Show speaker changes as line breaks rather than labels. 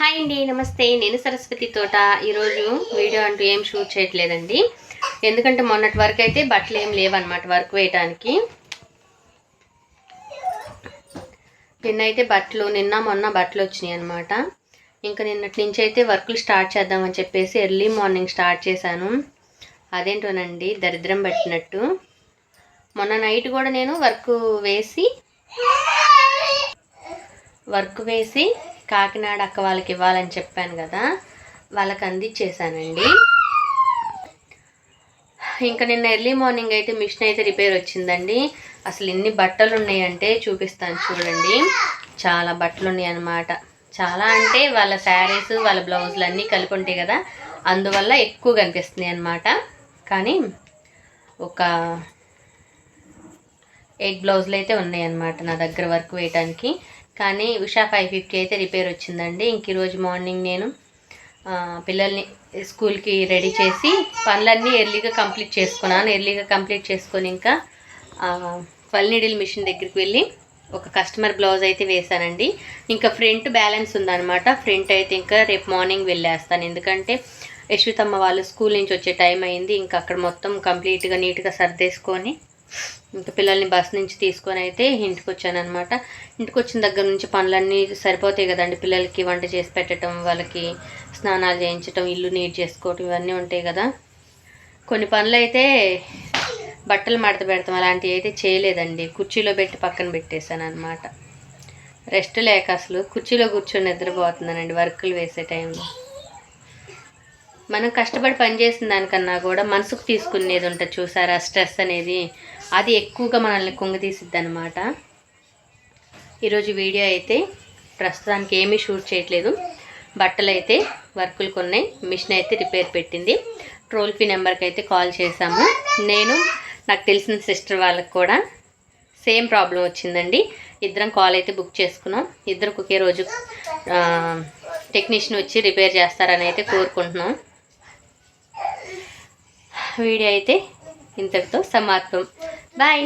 Hi అండి, నమస్తే. నేను సరస్వతి తోట. ఈరోజు వీడియో అంటూ ఏం షూట్ చేయట్లేదండి, ఎందుకంటే మొన్నటి వరకు అయితే బట్టలు ఏం లేవన్నమాట వర్క్ వేయడానికి. నిన్నైతే నిన్న మొన్న బట్టలు వచ్చినాయి అనమాట. ఇంకా నిన్నటి నుంచి అయితే వర్కులు స్టార్ట్ చేద్దామని చెప్పేసి ఎర్లీ మార్నింగ్ స్టార్ట్ చేశాను. అదేంటోనండి దరిద్రం పట్టినట్టు. మొన్న నైట్ కూడా నేను వర్క్ వేసి కాకినాడ అక్క వాళ్ళకి ఇవ్వాలని చెప్పాను కదా, వాళ్ళకి అందించేసానండి. ఇంకా నిన్న ఎర్లీ మార్నింగ్ అయితే మిషన్ అయితే రిపేర్ వచ్చిందండి. అసలు ఎన్ని బట్టలు ఉన్నాయంటే చూపిస్తాను చూడండి. చాలా బట్టలు ఉన్నాయి అన్నమాట. చాలా అంటే వాళ్ళ శారీస్ వాళ్ళ బ్లౌజులు అన్నీ కలిపి ఉంటాయి కదా, అందువల్ల ఎక్కువ కనిపిస్తున్నాయి అన్నమాట. కానీ ఒక 8 బ్లౌజులు అయితే ఉన్నాయన్నమాట నా దగ్గర వర్క్ వేయడానికి. కానీ ఉషా 550 అయితే రిపేర్ వచ్చిందండి. ఇంక ఈరోజు మార్నింగ్ నేను పిల్లల్ని స్కూల్కి రెడీ చేసి పనులన్నీ ఎర్లీగా కంప్లీట్ చేసుకున్నాను. ఎర్లీగా కంప్లీట్ చేసుకొని ఇంకా పల్ నీడిల్ మిషన్ దగ్గరికి వెళ్ళి ఒక కస్టమర్ బ్లౌజ్ అయితే వేశానండి. ఇంకా ఫ్రంట్ బ్యాలెన్స్ ఉందన్నమాట. ఫ్రంట్ అయితే ఇంకా రేపు మార్నింగ్ వెళ్ళేస్తాను, ఎందుకంటే యశ్వితమ్మ వాళ్ళు స్కూల్ నుంచి వచ్చే టైం అయింది. ఇంకా అక్కడ మొత్తం కంప్లీట్గా నీట్గా సర్దేసుకొని ఇంకా పిల్లల్ని బస్ నుంచి తీసుకొని అయితే ఇంటికి వచ్చానమాట. ఇంటికి వచ్చిన దగ్గర నుంచి పనులన్నీ సరిపోతాయి కదండి. పిల్లలకి వంట చేసి పెట్టడం, వాళ్ళకి స్నానాలు చేయించడం, ఇల్లు నీట్ చేసుకోవటం, ఇవన్నీ ఉంటాయి కదా. కొన్ని పనులు అయితే బట్టలు మడత పెడతాం, అలాంటివి అయితే చేయలేదండి. కుర్చీలో పెట్టి పక్కన పెట్టేశాను అనమాట. రెస్ట్ లేక అసలు కుర్చీలో కూర్చొని నిద్రపోతున్నానండి వర్కులు వేసే టైంలో. మనం కష్టపడి పనిచేసిన దానికన్నా కూడా మనసుకు తీసుకునేది ఉంటుంది చూసారా, స్ట్రెస్ అనేది, అది ఎక్కువగా మనల్ని కుంగతీసిద్ది అనమాట. ఈరోజు వీడియో అయితే ప్రస్తుతానికి ఏమీ షూట్ చేయట్లేదు. బట్టలు అయితే వర్కులు కొన్నాయి, మిషన్ అయితే రిపేర్ పెట్టింది. టోల్ ఫ్రీ నెంబర్కి అయితే కాల్ చేశాము. నాకు తెలిసిన సిస్టర్ వాళ్ళకి కూడా సేమ్ ప్రాబ్లం వచ్చిందండి. ఇద్దరం కాల్ అయితే బుక్ చేసుకున్నాం. ఇద్దరికి ఒకే రోజు టెక్నీషియన్ వచ్చి రిపేర్ చేస్తారని అయితే కోరుకుంటున్నాం. వీడియో అయితే ఇంతటితో సమాప్తం. బాయ్.